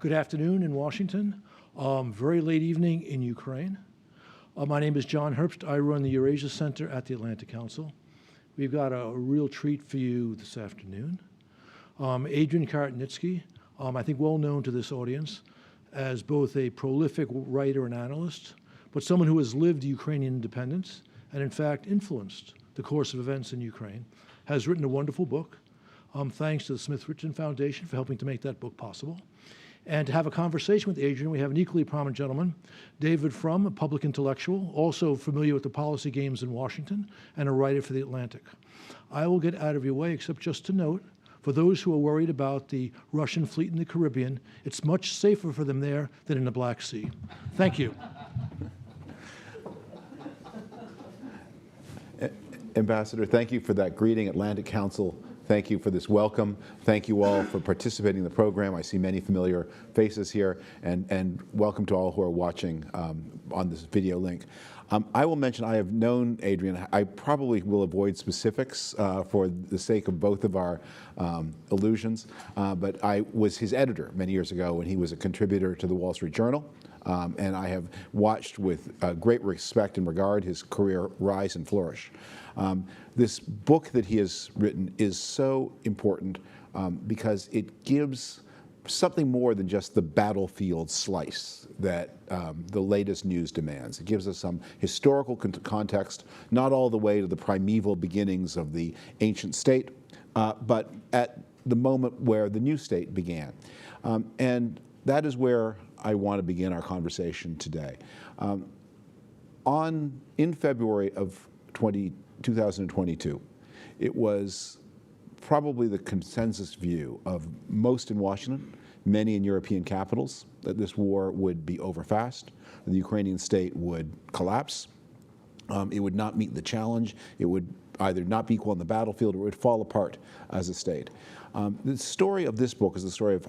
Good afternoon in Washington. Very late evening in Ukraine. My name is John Herbst. I run the Eurasia Center at the Atlantic Council. We've got a real treat for you this afternoon. Adrian Karatnycky, I think well known to this audience as both a prolific writer and analyst, but someone who has lived Ukrainian independence and in fact influenced the course of events in Ukraine, has written a wonderful book. Thanks to the Smith-Richardson Foundation for helping to make that book possible. And to have a conversation with Adrian, we have an equally prominent gentleman, David Frum, a public intellectual, also familiar with the policy games in Washington, and a writer for The Atlantic. I will get out of your way, except just to note, for those who are worried about the Russian fleet in the Caribbean, it's much safer for them there than in the Black Sea. Thank you. Ambassador, thank you for that greeting. Atlantic Council, thank you for this welcome. Thank you all for participating in the program. I see many familiar faces here, and welcome to all who are watching on this video link. I will mention I have known Adrian. I probably will avoid specifics for the sake of both of our illusions, but I was his editor many years ago when he was a contributor to the Wall Street Journal. And I have watched with great respect and regard his career rise and flourish. This book that he has written is so important because it gives something more than just the battlefield slice that the latest news demands. It gives us some historical context, not all the way to the primeval beginnings of the ancient state, but at the moment where the new state began. And that is where I want to begin our conversation today. In February of 2022, it was probably the consensus view of most in Washington, many in European capitals, that this war would be over fast, the Ukrainian state would collapse, it would not meet the challenge, it would either not be equal on the battlefield or it would fall apart as a state. The story of this book is the story of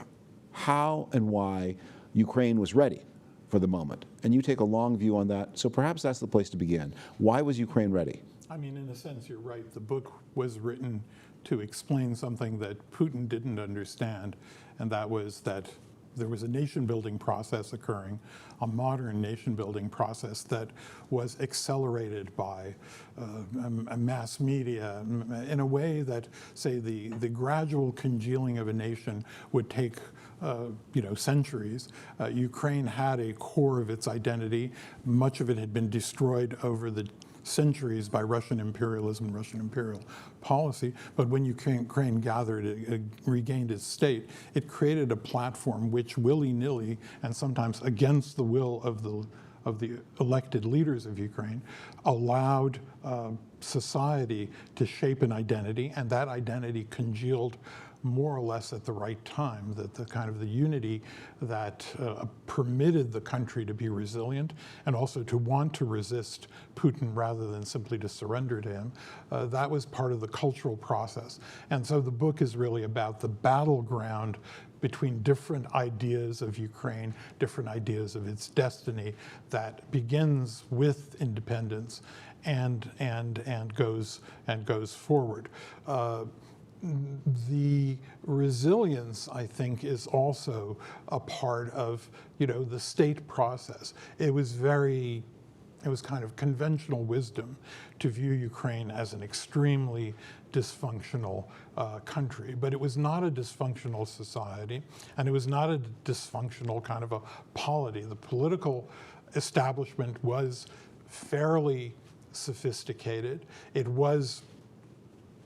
how and why Ukraine was ready for the moment. And you take a long view on that, so perhaps that's the place to begin. Why was Ukraine ready? I mean, in a sense, you're right. The book was written to explain something that Putin didn't understand, and that was that there was a nation-building process occurring, a modern nation-building process that was accelerated by mass media in a way that, say, the gradual congealing of a nation would take centuries. Ukraine had a core of its identity. Much of it had been destroyed over the centuries by Russian imperialism and Russian imperial policy, but when Ukraine gathered, it regained its state, it created a platform which willy-nilly, and sometimes against the will of the elected leaders of Ukraine, allowed society to shape an identity, and that identity congealed more or less at the right time, that the kind of the unity that permitted the country to be resilient and also to want to resist Putin rather than simply to surrender to him, that was part of the cultural process. And so the book is really about the battleground between different ideas of Ukraine, different ideas of its destiny that begins with independence and goes forward. The resilience, I think, is also a part of, the state process. It was kind of conventional wisdom to view Ukraine as an extremely dysfunctional country, but it was not a dysfunctional society, and it was not a dysfunctional kind of a polity. The political establishment was fairly sophisticated. It was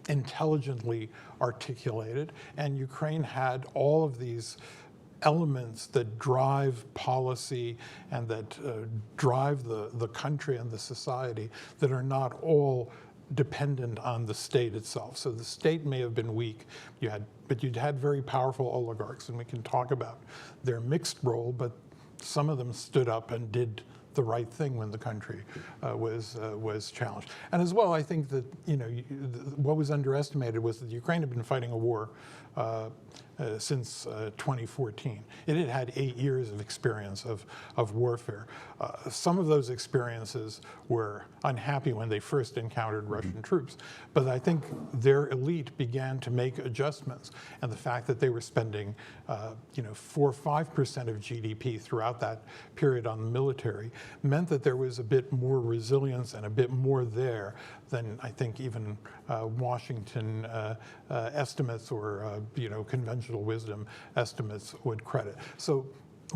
intelligently articulated, and Ukraine had all of these elements that drive policy and that drive the country and the society that are not all dependent on the state itself. So the state may have been weak, but you'd had very powerful oligarchs, and we can talk about their mixed role, but some of them stood up and did the right thing when the country was challenged. And as well, I think that what was underestimated was that Ukraine had been fighting a war since 2014. It had had 8 years of experience of warfare. Some of those experiences were unhappy when they first encountered Russian troops, but I think their elite began to make adjustments, and the fact that they were spending 4 or 5% of GDP throughout that period on the military meant that there was a bit more resilience and a bit more there than I think even Washington estimates or conventional wisdom estimates would credit. So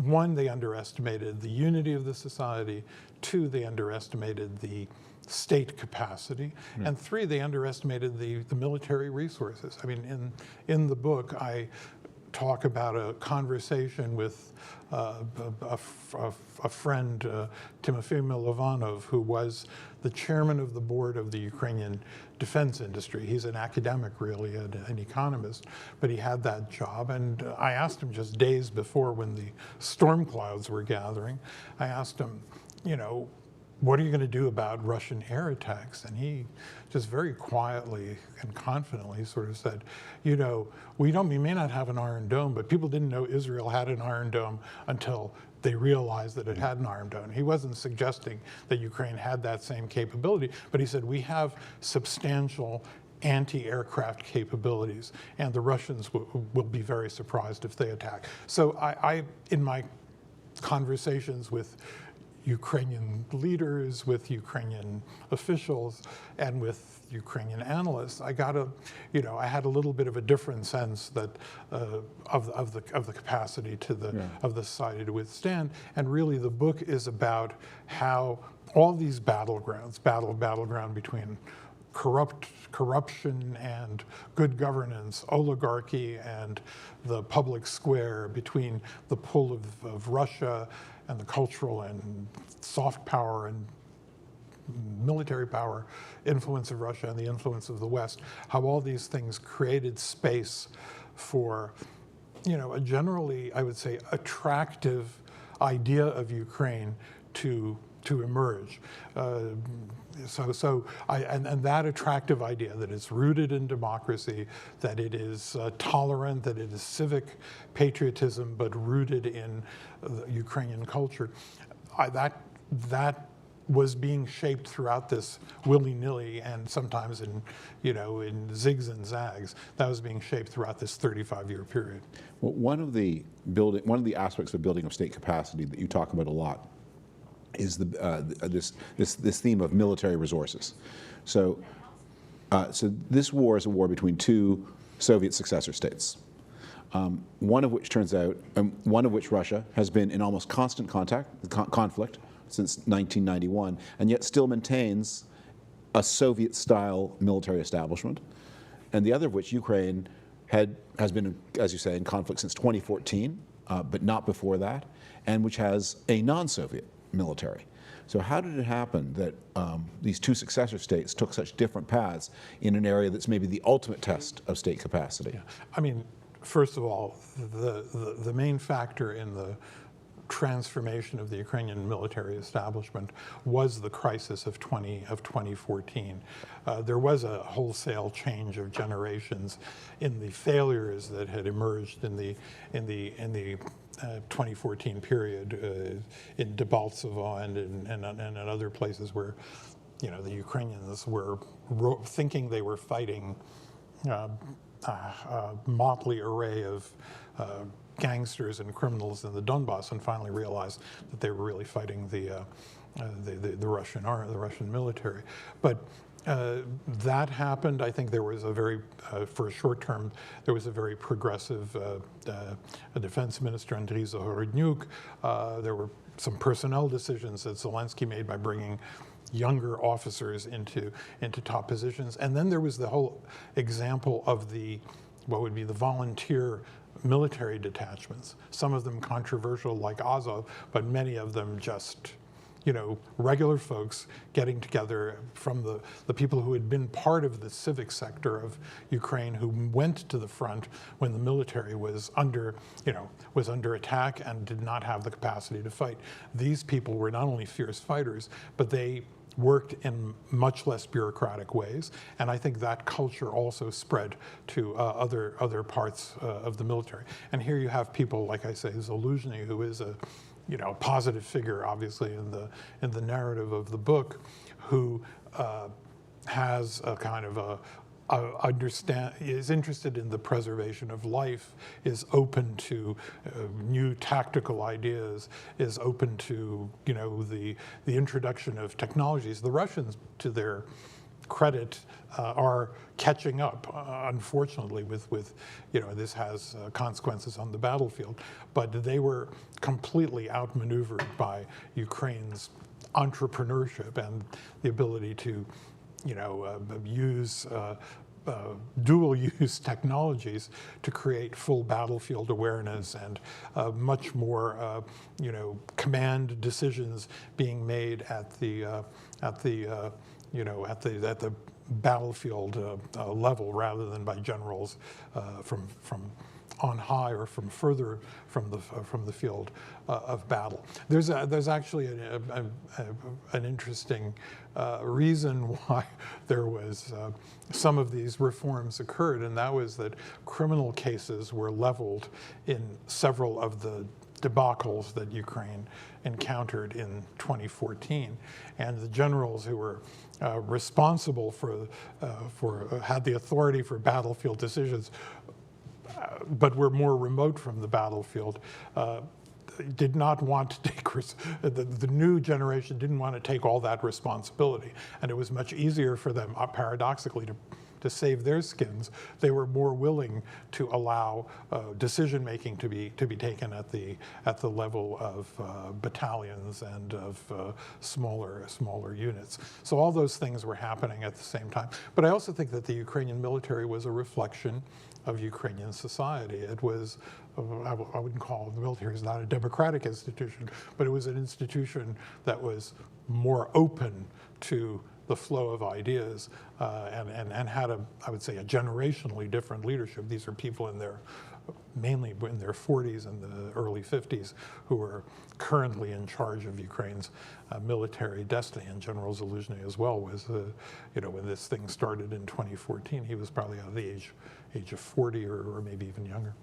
one, they underestimated the unity of the society. Two, they underestimated the state capacity. And three, they underestimated the military resources. I mean, in the book, I talk about a conversation with a friend, Timofey Milovanov, who was the chairman of the board of the Ukrainian defense industry. He's an academic, really, an economist, but he had that job. And I asked him just days before, when the storm clouds were gathering, I asked him, what are you going to do about Russian air attacks? And he just very quietly and confidently sort of said, we may not have an Iron Dome, but people didn't know Israel had an Iron Dome until they realized that it had an Iron Dome. He wasn't suggesting that Ukraine had that same capability, but he said, we have substantial anti-aircraft capabilities, and the Russians will be very surprised if they attack. So I in my conversations with Ukrainian leaders, with Ukrainian officials, and with Ukrainian analysts, I had a little bit of a different sense that of the capacity of the society to withstand. And really, the book is about how all these battleground between corruption and good governance, oligarchy and the public square, between the pull of Russia and the cultural and soft power and military power influence of Russia and the influence of the West, how all these things created space for, a generally, I would say, attractive idea of Ukraine to emerge. And that attractive idea, that it's rooted in democracy, that it is tolerant, that it is civic patriotism, but rooted in Ukrainian culture, that was being shaped throughout this willy-nilly, and sometimes in zigs and zags. That was being shaped throughout this 35-year period. Well, one of the aspects of building of state capacity that you talk about a lot is this theme of military resources. So this war is a war between two Soviet successor states, one of which Russia has been in almost constant conflict since 1991, and yet still maintains a Soviet-style military establishment, and the other of which, Ukraine, has been, as you say, in conflict since 2014, but not before that, and which has a non-Soviet military. So how did it happen that these two successor states took such different paths in an area that's maybe the ultimate test of state capacity? Yeah. I mean, first of all, the main factor in the transformation of the Ukrainian military establishment was the crisis of 2014. There was a wholesale change of generations in the failures that had emerged in the 2014 period in Debaltsevo and in other places where the Ukrainians were thinking they were fighting a motley array of gangsters and criminals in the Donbass, and finally realized that they were really fighting the Russian military. But that happened. I think there was for a short term, there was a very progressive defense minister, Adrian Karatnycky. There were some personnel decisions that Zelensky made by bringing younger officers into top positions. And then there was the whole example of what would be the volunteer military detachments, some of them controversial like Azov, but many of them just, regular folks getting together from the people who had been part of the civic sector of Ukraine, who went to the front when the military was under attack and did not have the capacity to fight. These people were not only fierce fighters, but they worked in much less bureaucratic ways, and I think that culture also spread to other parts of the military. And here you have people, like I say, Zaluzhny, who is a positive figure, obviously, in the narrative of the book, who has a kind of is interested in the preservation of life, is open to new tactical ideas, is open to the introduction of technologies. The Russians, to their credit, are catching up, unfortunately, with this has consequences on the battlefield, but they were completely outmaneuvered by Ukraine's entrepreneurship and the ability to use dual-use technologies to create full battlefield awareness and much more, command decisions being made at the battlefield level rather than by generals from on high or from further from the field of battle. There's actually an interesting reason why there was some of these reforms occurred, and that was that criminal cases were leveled in several of the debacles that Ukraine encountered in 2014, and the generals who were responsible had the authority for battlefield decisions, but were more remote from the battlefield, did not want to take, the new generation didn't want to take all that responsibility. And it was much easier for them, paradoxically, to save their skins. They were more willing to allow decision-making to be taken at the level of battalions and of smaller units. So all those things were happening at the same time. But I also think that the Ukrainian military was a reflection of Ukrainian society. It was, I wouldn't call the military is not a democratic institution, but it was an institution that was more open to the flow of ideas and had I would say, a generationally different leadership. These are people mainly in their 40s and the early 50s who are currently in charge of Ukraine's military destiny. And General Zaluzhny as well was, when this thing started in 2014, he was probably of the age of 40 or maybe even younger.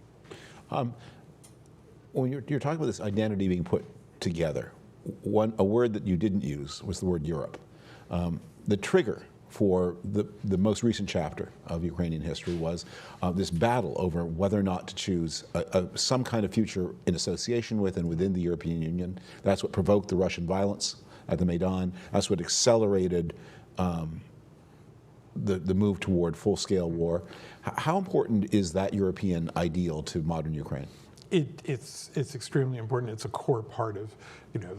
When you're talking about this identity being put together, a word that you didn't use was the word Europe. The trigger for the most recent chapter of Ukrainian history was this battle over whether or not to choose some kind of future in association with and within the European Union. That's what provoked the Russian violence at the Maidan. That's what accelerated the move toward full-scale war. How important is that European ideal to modern Ukraine? It's extremely important. It's a core part of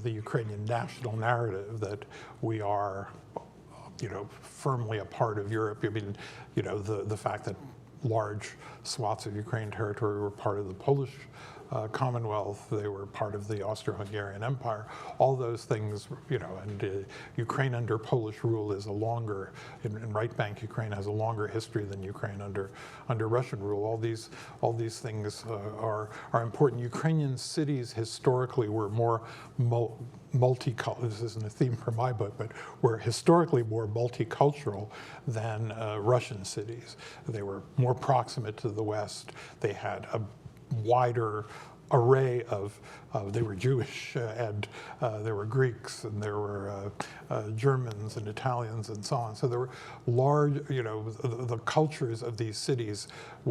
the Ukrainian national narrative that we are firmly a part of Europe. I mean, the fact that large swaths of Ukraine territory were part of the Polish Commonwealth, they were part of the Austro-Hungarian Empire, all those things, and Ukraine under Polish rule is in right bank Ukraine has a longer history than Ukraine under Russian rule. All these things are important. Ukrainian cities historically were more multicultural. This isn't a theme for my book, but were historically more multicultural than Russian cities. They were more proximate to the West. They had a wider array they were Jewish and there were Greeks and there were Germans and Italians and so on. So there were large, the cultures of these cities they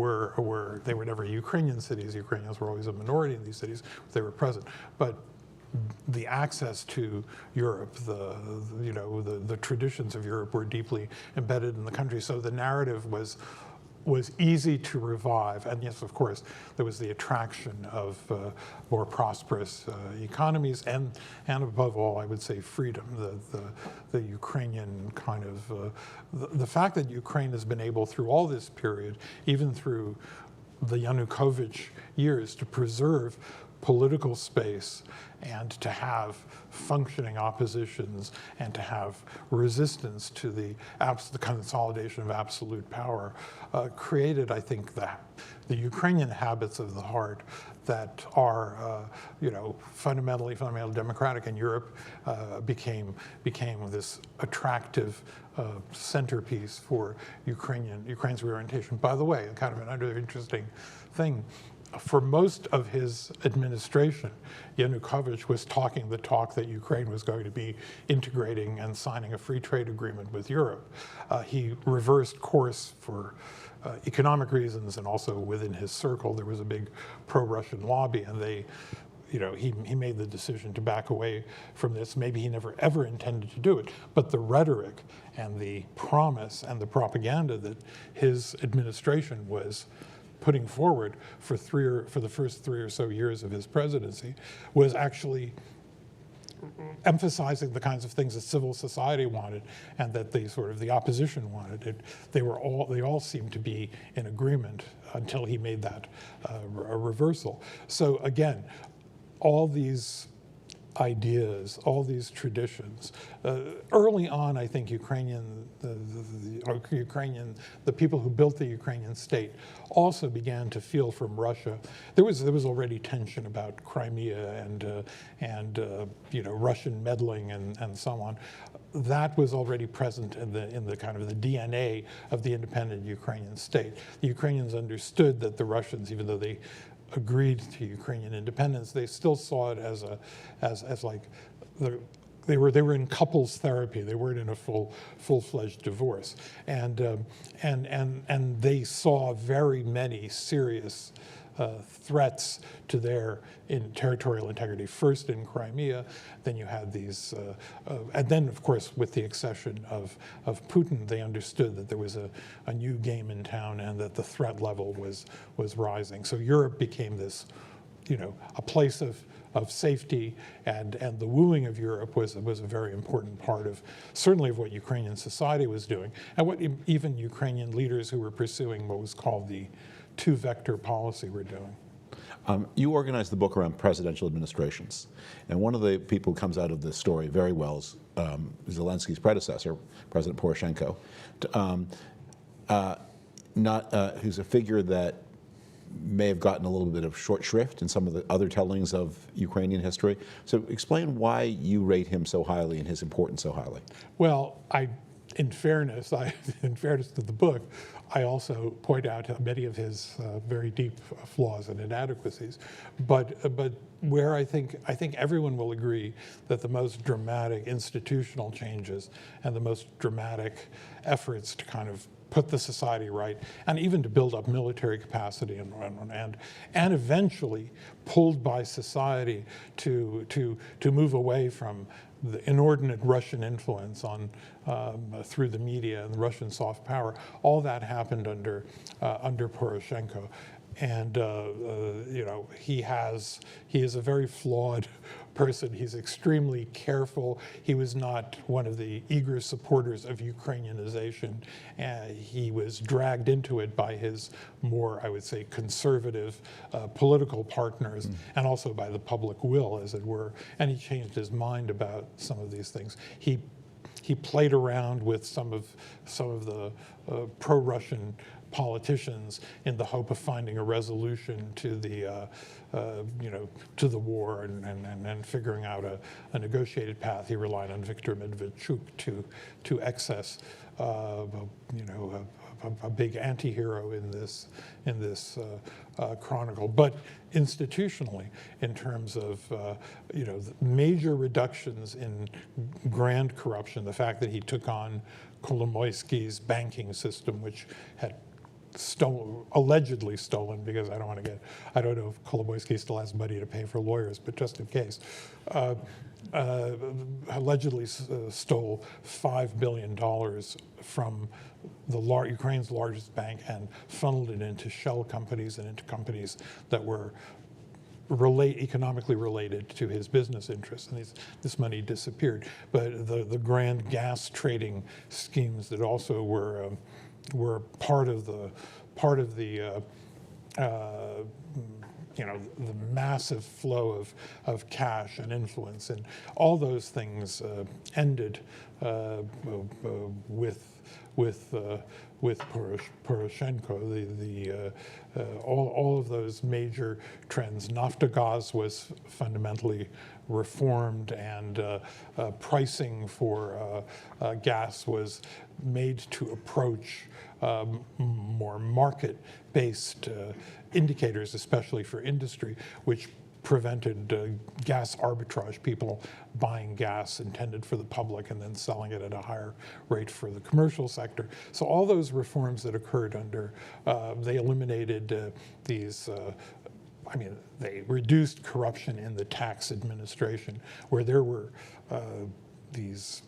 were never Ukrainian cities. Ukrainians were always a minority in these cities. They were present. But the access to Europe, the traditions of Europe were deeply embedded in the country. So the narrative was easy to revive. And yes, of course, there was the attraction of more prosperous economies and above all, I would say, freedom. The Ukrainian kind of, the fact that Ukraine has been able through all this period, even through the Yanukovych years, to preserve political space and to have functioning oppositions and to have resistance to the consolidation of absolute power created, I think, the Ukrainian habits of the heart that are fundamentally democratic, and Europe became this attractive centerpiece for Ukraine's reorientation. By the way, kind of another interesting thing. For most of his administration, Yanukovych was talking the talk that Ukraine was going to be integrating and signing a free trade agreement with Europe. He reversed course for economic reasons, and also within his circle there was a big pro-Russian lobby, and he made the decision to back away from this. Maybe he never ever intended to do it, but the rhetoric and the promise and the propaganda that his administration was putting forward for the first 3 or so years of his presidency was actually emphasizing the kinds of things that civil society wanted and that the opposition wanted. They all seemed to be in agreement until he made that a reversal. So again, all these ideas, all these traditions. Early on, I think the people who built the Ukrainian state also began to feel from Russia. There was already tension about Crimea and Russian meddling and so on. That was already present in the kind of the DNA of the independent Ukrainian state. The Ukrainians understood that the Russians, even though they agreed to Ukrainian independence, they still saw it as they were in couples therapy. They weren't in a full-fledged divorce, and they saw very many serious threats to their territorial integrity. First in Crimea, then you had these, and then of course with the accession of Putin, they understood that there was a new game in town and that the threat level was rising. So Europe became this, a place of safety, and the wooing of Europe was a very important part certainly of what Ukrainian society was doing, and what even Ukrainian leaders who were pursuing what was called the two-vector policy were doing. You organized the book around presidential administrations, and one of the people who comes out of this story very well is Zelensky's predecessor, President Poroshenko, who's a figure that may have gotten a little bit of short shrift in some of the other tellings of Ukrainian history. So explain why you rate him so highly and his importance so highly. Well, in fairness to the book, I also point out many of his very deep flaws and inadequacies. But where I think everyone will agree that the most dramatic institutional changes and the most dramatic efforts to kind of put the society right, and even to build up military capacity and eventually pulled by society to move away from the inordinate Russian influence through the media and the Russian soft power. All that happened under Poroshenko, and he is a very flawed person. He's extremely careful. He was not one of the eager supporters of Ukrainianization. He was dragged into it by his more, I would say, conservative political partners, and also by the public will, as it were. And he changed his mind about some of these things. He played around with some of the pro-Russian politicians in the hope of finding a resolution to the war and figuring out a negotiated path. He relied on Viktor Medvedchuk to access a big anti-hero in this chronicle. But institutionally, in terms of major reductions in grand corruption, the fact that he took on Kolomoisky's banking system, which had allegedly stolen, because I don't know if Kolomoisky still has money to pay for lawyers, but just in case, allegedly stole $5 billion from Ukraine's largest bank and funneled it into shell companies and into companies that were economically related to his business interests, and this money disappeared. But the grand gas trading schemes that also were part of the the massive flow of cash and influence, and all those things ended with Poroshenko, all of those major trends. Naftogaz was fundamentally reformed, and pricing for gas was made to approach more market-based indicators, especially for industry, which prevented gas arbitrage, people buying gas intended for the public and then selling it at a higher rate for the commercial sector. So all those reforms that occurred under, they eliminated these, they reduced corruption in the tax administration, where there were these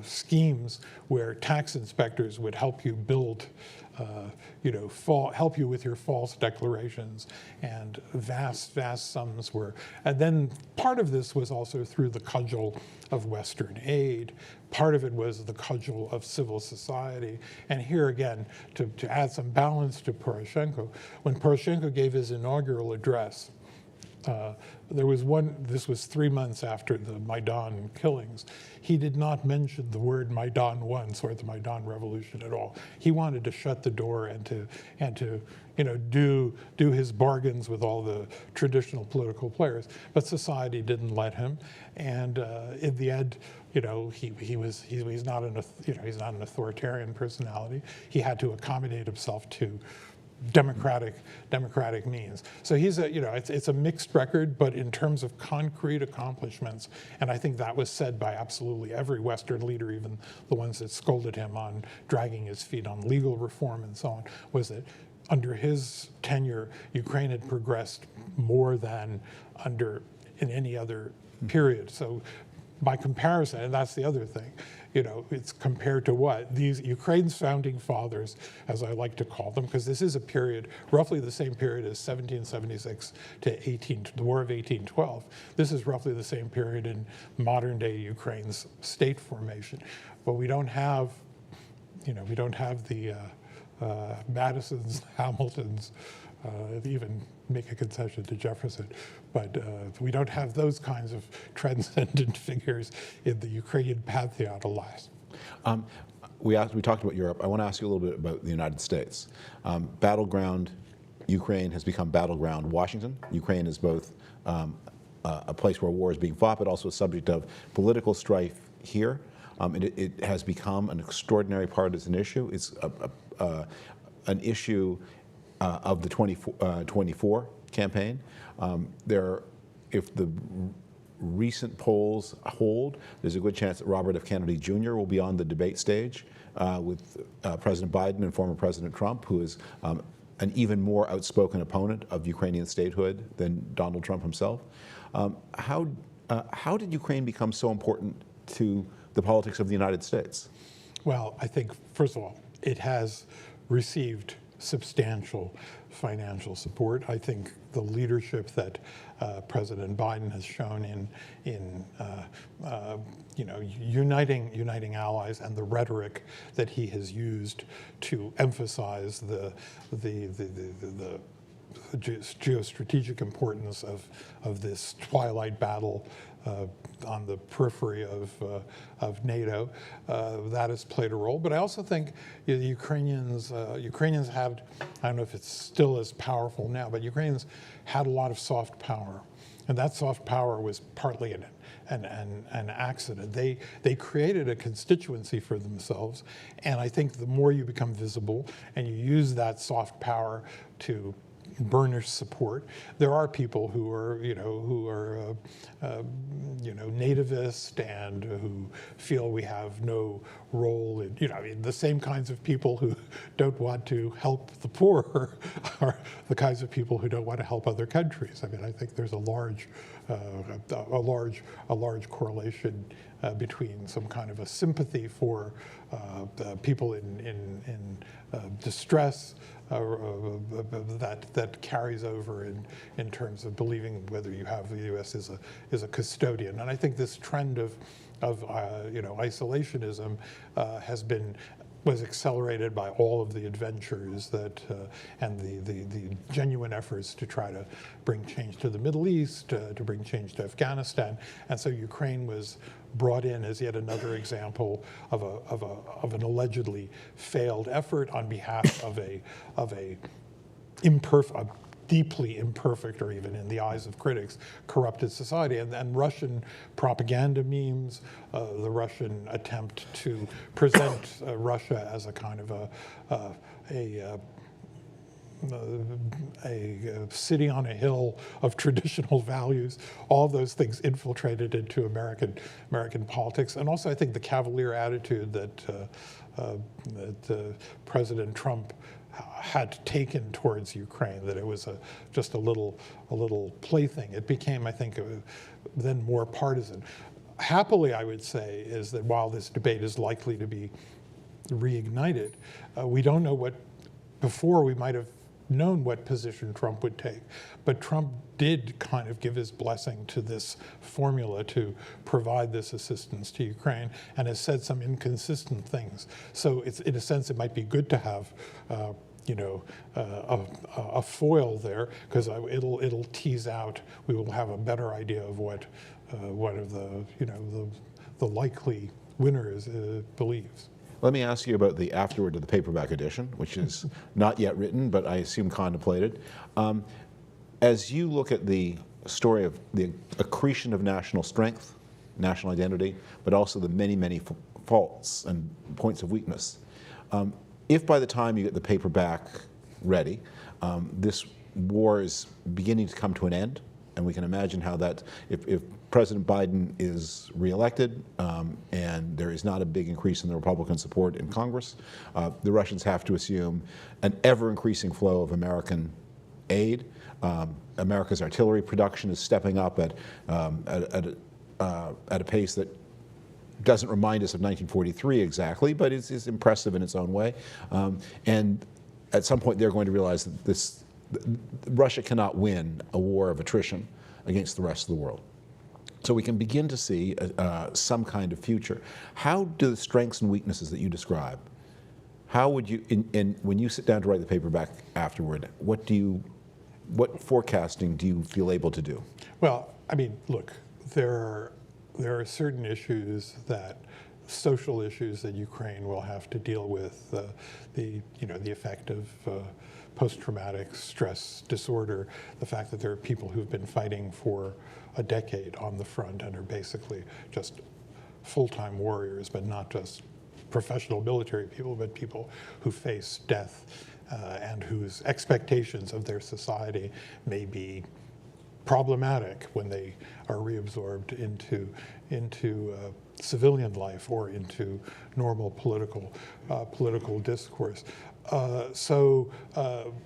schemes where tax inspectors would help you build, help you with your false declarations, and vast sums were. And then part of this was also through the cudgel of Western aid. Part of it was the cudgel of civil society. And here again, to add some balance to Poroshenko, when Poroshenko gave his inaugural address, there was one, this was 3 months after the Maidan killings. He did not mention the word Maidan once, or the Maidan revolution at all. He wanted to shut the door and to do his bargains with all the traditional political players. But society didn't let him, and in the end, he's not an authoritarian personality. He had to accommodate himself to democratic means. So he's it's a mixed record, but in terms of concrete accomplishments, and I think that was said by absolutely every Western leader, even the ones that scolded him on dragging his feet on legal reform and so on, was that under his tenure, Ukraine had progressed more than in any other period. So by comparison, and that's the other thing, it's compared to what? These Ukraine's founding fathers, as I like to call them, because this is a period, roughly the same period as 1776 to the War of 1812. This is roughly the same period in modern day Ukraine's state formation. But we don't have, the Madisons, Hamiltons, even make a concession to Jefferson, but we don't have those kinds of transcendent figures in the Ukrainian pantheon, alas. We talked about Europe. I want to ask you a little bit about the United States. Battleground Ukraine has become Battleground Washington. Ukraine is both a place where war is being fought, but also a subject of political strife here. It has become an extraordinary partisan issue. It's an issue of the 24 campaign. If the recent polls hold, there's a good chance that Robert F. Kennedy Jr. will be on the debate stage with President Biden and former President Trump, who is an even more outspoken opponent of Ukrainian statehood than Donald Trump himself. How did Ukraine become so important to the politics of the United States? Well, I think, first of all, it has received substantial financial support. I think the leadership that President Biden has shown in uniting allies, and the rhetoric that he has used to emphasize the geostrategic importance of this twilight battle on the periphery of NATO, that has played a role. But I also think the Ukrainians had, I don't know if it's still as powerful now, but Ukrainians had a lot of soft power. And that soft power was partly an accident. They created a constituency for themselves. And I think the more you become visible and you use that soft power to burnish support, there are people who are nativist and who feel we have no role in, the same kinds of people who don't want to help the poor are the kinds of people who don't want to help other countries. I mean, I think there's a large correlation between some kind of a sympathy for people in distress that carries over in terms of believing whether you have the U.S. is a custodian. And I think this trend of isolationism has been was accelerated by all of the adventures that and the genuine efforts to try to bring change to the Middle East, to bring change to Afghanistan, and so Ukraine was brought in as yet another example of an allegedly failed effort on behalf of a deeply imperfect, or even in the eyes of critics, corrupted society. And Russian propaganda memes, the Russian attempt to present Russia as a kind of a city on a hill of traditional values, all those things infiltrated into American politics. And also, I think the cavalier attitude that President Trump had taken towards Ukraine, that it was just a little plaything. It became, I think, then more partisan. Happily, I would say, is that while this debate is likely to be reignited, we don't know what, before we might have known what position Trump would take. But Trump did kind of give his blessing to this formula to provide this assistance to Ukraine, and has said some inconsistent things. So it's, in a sense, it might be good to have a foil there, because it'll tease out. We will have a better idea of what of the likely winners believes. Let me ask you about the afterword of the paperback edition, which is not yet written, but I assume contemplated. As you look at the story of the accretion of national strength, national identity, but also the many, many faults and points of weakness, if by the time you get the paperback ready, this war is beginning to come to an end, and we can imagine how that, if President Biden is reelected and there is not a big increase in the Republican support in Congress, the Russians have to assume an ever-increasing flow of American aid. America's artillery production is stepping up at a pace that doesn't remind us of 1943 exactly, but is impressive in its own way. And at some point, they're going to realize that Russia cannot win a war of attrition against the rest of the world. So we can begin to see some kind of future. How do the strengths and weaknesses that you describe, how would you, when you sit down to write the paperback afterward, what forecasting do you feel able to do? Well, I mean, look, there are certain issues, social issues that Ukraine will have to deal with, the effect of post-traumatic stress disorder, the fact that there are people who've been fighting for a decade on the front and are basically just full-time warriors, but not just professional military people, but people who face death and whose expectations of their society may be problematic when they are reabsorbed into civilian life or into normal political discourse. So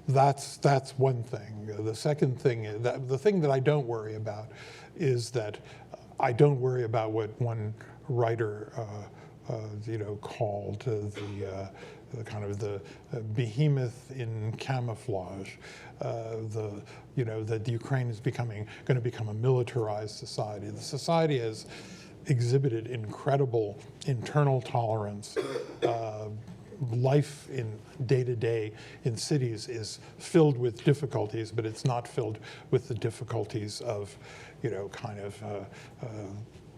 that's one thing. The second thing is the thing that I don't worry about is that I don't worry about what one writer called the kind of the behemoth in camouflage. That Ukraine is going to become a militarized society. The society has exhibited incredible internal tolerance. Life in day-to-day in cities is filled with difficulties, but it's not filled with the difficulties of,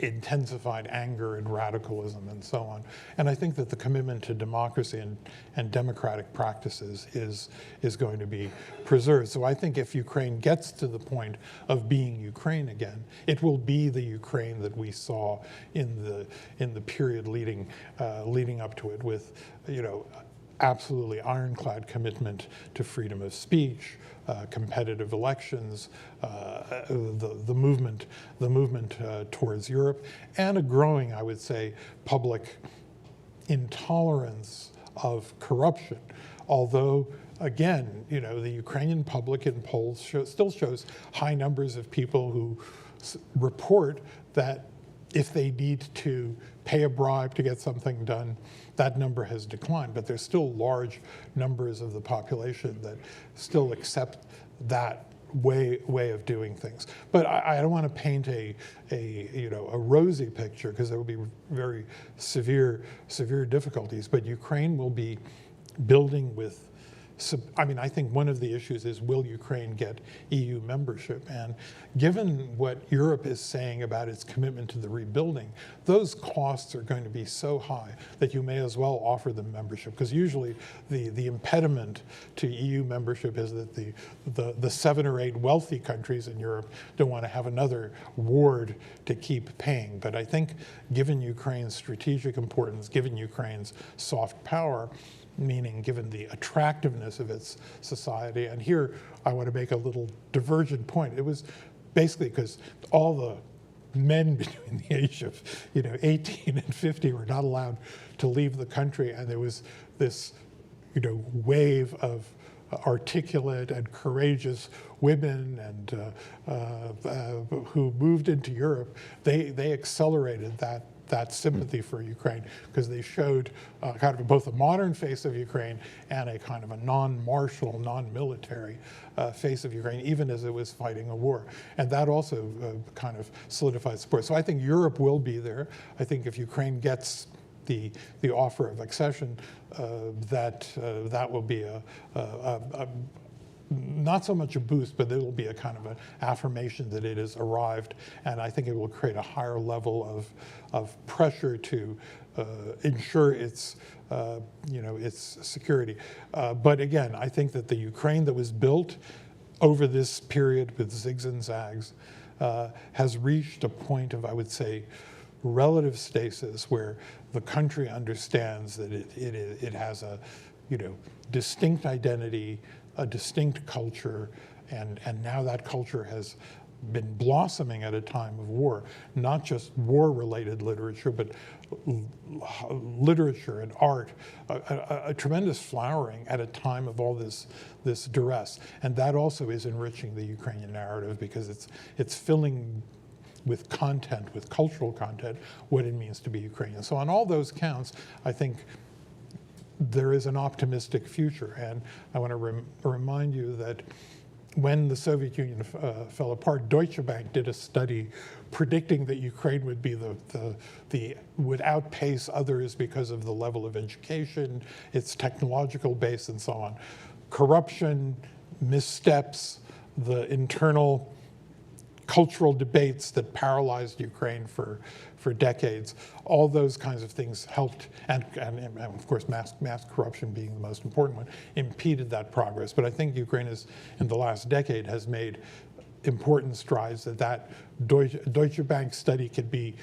intensified anger and radicalism and so on. And I think that the commitment to democracy and democratic practices is going to be preserved. So I think if Ukraine gets to the point of being Ukraine again, it will be the Ukraine that we saw in the period leading up to it, with absolutely ironclad commitment to freedom of speech, competitive elections, the movement towards Europe, and a growing, I would say, public intolerance of corruption. Although, again, the Ukrainian public in polls still shows high numbers of people who report that if they need to pay a bribe to get something done, that number has declined. But there's still large numbers of the population that still accept that way of doing things. But I don't want to paint a rosy picture, because there will be very severe difficulties. But Ukraine will be building with. I mean, I think one of the issues is, will Ukraine get EU membership? And given what Europe is saying about its commitment to the rebuilding, those costs are going to be so high that you may as well offer them membership. Because usually the impediment to EU membership is that the 7 or 8 wealthy countries in Europe don't want to have another ward to keep paying. But I think given Ukraine's strategic importance, given Ukraine's soft power, meaning given the attractiveness of its society. And here I want to make a little divergent point. It was basically because all the men between the age of 18 and 50 were not allowed to leave the country, and there was this wave of articulate and courageous women and who moved into Europe. They accelerated that sympathy for Ukraine, because they showed kind of both a modern face of Ukraine and a kind of a non-martial, non-military face of Ukraine, even as it was fighting a war. And that also kind of solidified support. So I think Europe will be there. I think if Ukraine gets the offer of accession, that will be not so much a boost, but there will be a kind of an affirmation that it has arrived, and I think it will create a higher level of pressure to ensure its security. But again, I think that the Ukraine that was built over this period with zigs and zags has reached a point of, I would say, relative stasis, where the country understands that it has a distinct identity, a distinct culture, and now that culture has been blossoming at a time of war, not just war-related literature, but literature and art, a tremendous flowering at a time of all this duress. And that also is enriching the Ukrainian narrative, because it's filling with content, with cultural content, what it means to be Ukrainian. So on all those counts, I think there is an optimistic future. And I want to remind you that when the Soviet Union fell apart, Deutsche Bank did a study predicting that Ukraine would be would outpace others because of the level of education, its technological base, and so on. Corruption, missteps, the internal cultural debates that paralyzed Ukraine for decades, all those kinds of things helped, and of course mass corruption being the most important one, impeded that progress. But I think Ukraine in the last decade, has made important strides that Deutsche Bank study could be,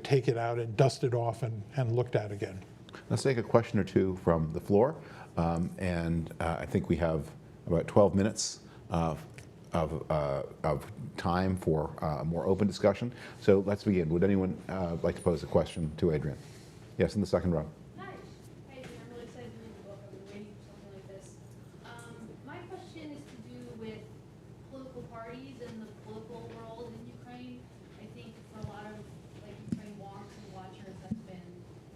taken out and dusted off and looked at again. Let's take a question or two from the floor. I think we have about 12 minutes of time for a more open discussion. So let's begin. Would anyone like to pose a question to Adrian? Yes, in the second row. Hi. Hey, I'm really excited to read the book. I've been waiting for something like this. My question is to do with political parties and the political world in Ukraine. I think for a lot of Ukraine walkers and watchers, that's been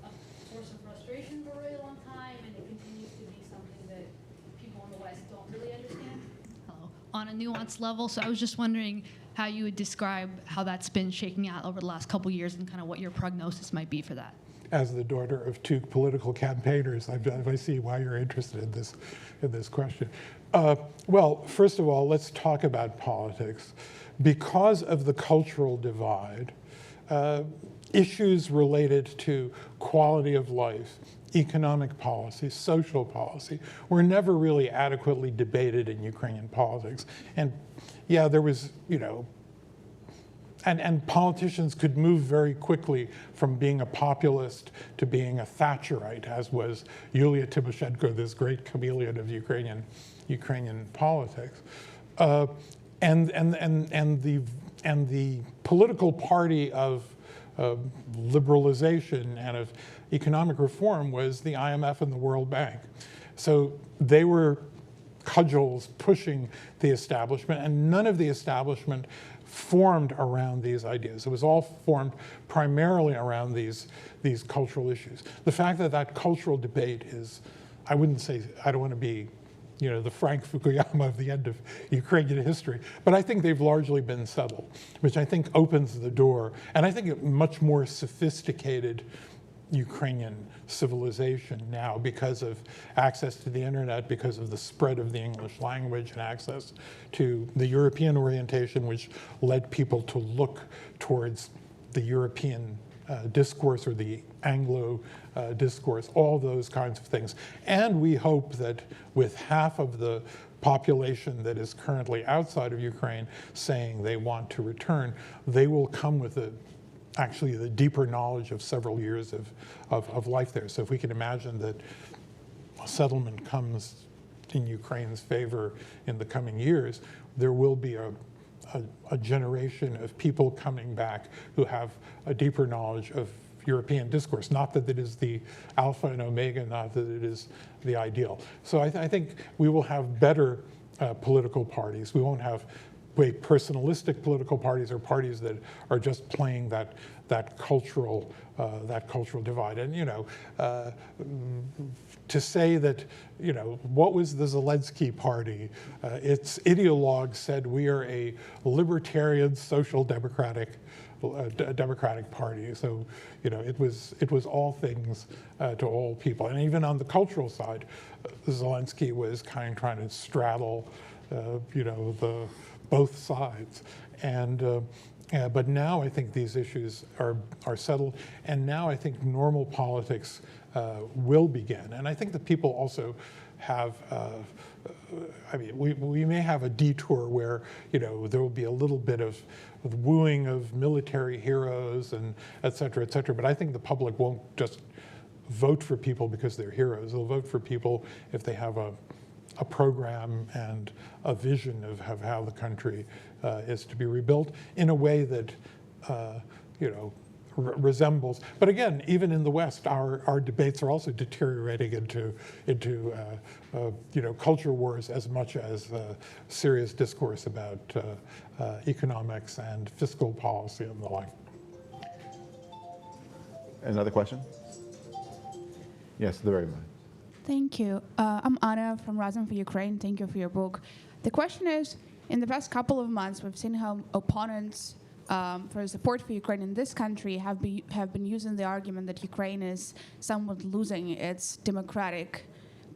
a source of frustration for a really long time, and it continues to be something that people in the West don't really understand. On a nuanced level. So I was just wondering how you would describe how that's been shaking out over the last couple years, and kind of what your prognosis might be for that. As the daughter of 2 political campaigners, I see why you're interested in this question. Well, first of all, let's talk about politics. Because of the cultural divide, issues related to quality of life, economic policy, social policy, were never really adequately debated in Ukrainian politics. And yeah, there was, and politicians could move very quickly from being a populist to being a Thatcherite, as was Yulia Tymoshenko, this great chameleon of Ukrainian politics. And the political party of liberalization and of economic reform was the IMF and the World Bank. So they were cudgels pushing the establishment, and none of the establishment formed around these ideas. It was all formed primarily around these cultural issues. The fact that cultural debate is, I don't want to be the Frank Fukuyama of the end of Ukrainian history. But I think they've largely been settled, which I think opens the door. And I think a much more sophisticated Ukrainian civilization now because of access to the internet, because of the spread of the English language and access to the European orientation, which led people to look towards the European discourse or the Anglo discourse, all those kinds of things. And we hope that with half of the population that is currently outside of Ukraine saying they want to return, they will come with actually the deeper knowledge of several years of life there. So if we can imagine that a settlement comes in Ukraine's favor in the coming years, there will be a generation of people coming back who have a deeper knowledge of European discourse. Not that it is the alpha and omega, not that it is the ideal. So I think we will have better political parties. We won't have personalistic political parties or parties that are just playing that cultural divide. And to say that what was the Zelensky party? Its ideologue said we are a libertarian social democratic party. So it was all things to all people. And even on the cultural side, Zelensky was kind of trying to straddle the both sides. And but now I think these issues are settled, and now I think normal politics will begin. And I think that people also have, we may have a detour where there will be a little bit of wooing of military heroes and et cetera, but I think the public won't just vote for people because they're heroes. They'll vote for people if they have a program and a vision of how the country is to be rebuilt in a way that resembles. But again, even in the West, our debates are also deteriorating into culture wars as much as serious discourse about economics and fiscal policy and the like. Another question? Yes, the very much. Thank you. I'm Anna from Rising for Ukraine. Thank you for your book. The question is, in the past couple of months, we've seen how opponents for support for Ukraine in this country have been using the argument that Ukraine is somewhat losing its democratic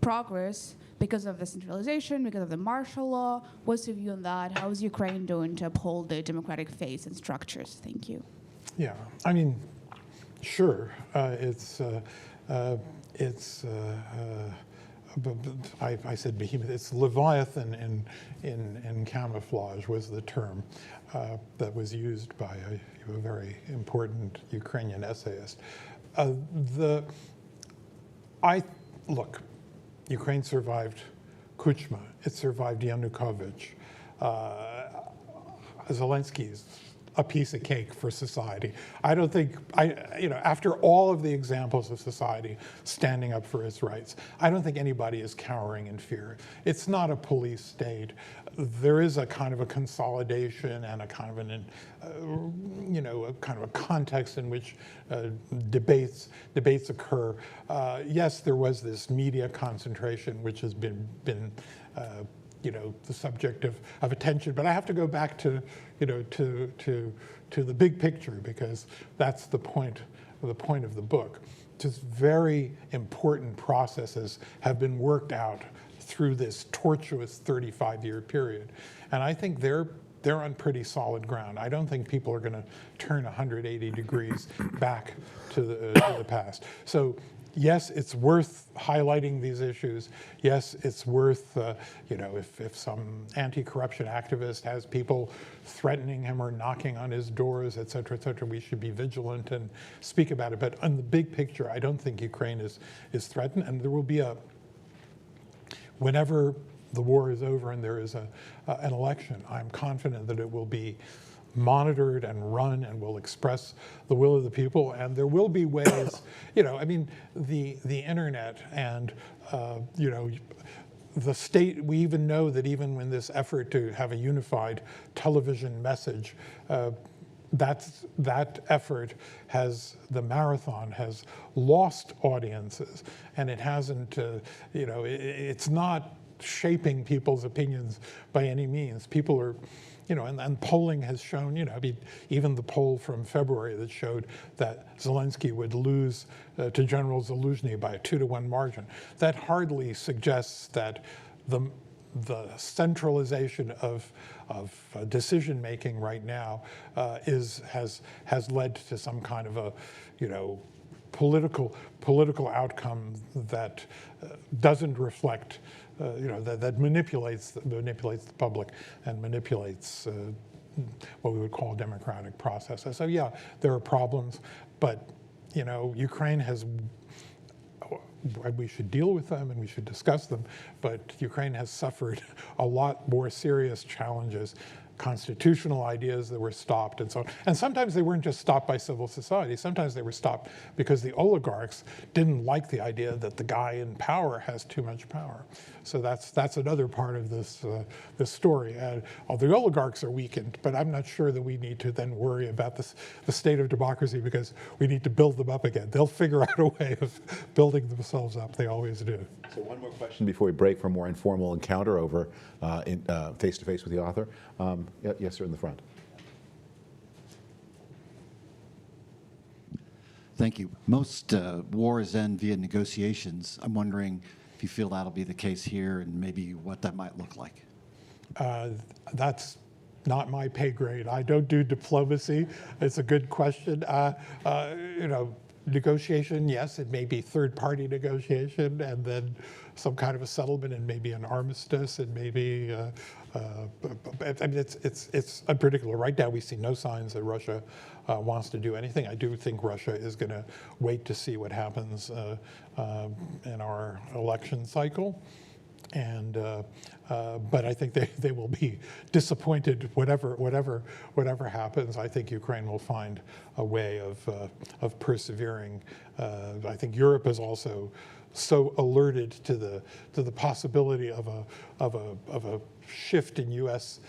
progress because of the centralization, because of the martial law. What's your view on that? How is Ukraine doing to uphold the democratic faith and structures? Thank you. Yeah, sure. I said behemoth. It's Leviathan in camouflage was the term that was used by a very important Ukrainian essayist. Look, Ukraine survived Kuchma. It survived Yanukovych. Zelensky's a piece of cake for society. I don't think, after all of the examples of society standing up for its rights, I don't think anybody is cowering in fear. It's not a police state. There is a kind of a consolidation and a kind of a context in which debates occur. Yes, there was this media concentration, which has been the subject of attention. But I have to go back to the big picture, because that's the point of the book. Just very important processes have been worked out through this tortuous 35-year period. And I think they're on pretty solid ground. I don't think people are going to turn 180 degrees back to the past. So yes, it's worth highlighting these issues. Yes, it's worth, if some anti-corruption activist has people threatening him or knocking on his doors, et cetera, we should be vigilant and speak about it. But on the big picture, I don't think Ukraine is threatened, and there will be whenever the war is over and there is an election, I'm confident that it will be monitored and run and will express the will of the people. And there will be ways, the internet and, the state, we even know that even when this effort to have a unified television message, that effort the marathon has lost audiences, and it hasn't, it's not shaping people's opinions by any means. People are, and polling has shown, I mean, even the poll from February that showed that Zelensky would lose to General Zaluzhny by a 2-to-1 margin. That hardly suggests that the centralization of decision making right now has led to some kind of a, political outcome that doesn't reflect, that manipulates the public and manipulates what we would call a democratic process. So yeah, there are problems, but Ukraine has. We should deal with them and we should discuss them, but Ukraine has suffered a lot more serious challenges, constitutional ideas that were stopped and so on. And sometimes they weren't just stopped by civil society. Sometimes they were stopped because the oligarchs didn't like the idea that the guy in power has too much power. So that's another part of this story. The oligarchs are weakened, but I'm not sure that we need to then worry about the state of democracy because we need to build them up again. They'll figure out a way of building themselves up. They always do. So one more question before we break for a more informal encounter over face-to-face with the author. Yes, sir, in the front. Thank you. Most wars end via negotiations. I'm wondering if you feel that'll be the case here and maybe what that might look like. That's not my pay grade. I don't do diplomacy. It's a good question. Negotiation, yes, it may be third-party negotiation, and then some kind of a settlement, and maybe an armistice, and maybe. I mean, it's unpredictable. Right now, we see no signs that Russia wants to do anything. I do think Russia is going to wait to see what happens in our election cycle. And but I think they will be disappointed whatever happens. I think Ukraine will find a way of persevering. I think Europe is also so alerted to the possibility of a shift in U.S.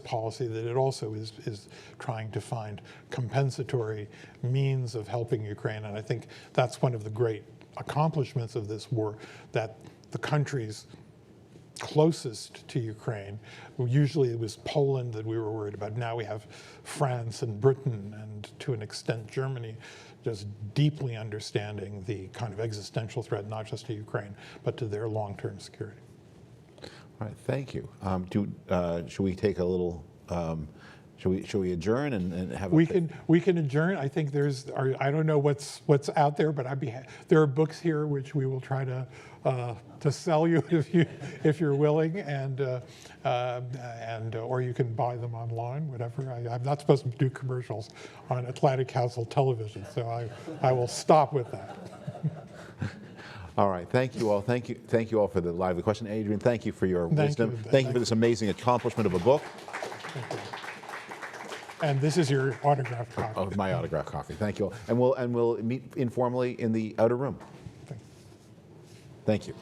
policy that it also is trying to find compensatory means of helping Ukraine. And I think that's one of the great accomplishments of this war, that the countries closest to Ukraine, usually it was Poland that we were worried about. Now we have France and Britain and to an extent Germany, just deeply understanding the kind of existential threat, not just to Ukraine, but to their long-term security. All right, thank you. Should we take a little? Should we adjourn and have? We can adjourn. I think I don't know what's out there, but there are books here which we will try to sell you if you're willing, and or you can buy them online, whatever. I'm not supposed to do commercials on Atlantic Council television, so I will stop with that. All right, thank you all. Thank you all for the lively question, Adrian. Thank you for your wisdom. Thank you for this amazing accomplishment of a book. Thank you. And this is your autographed copy. Oh, my autographed copy. Thank you all. And we'll meet informally in the outer room. Thank you.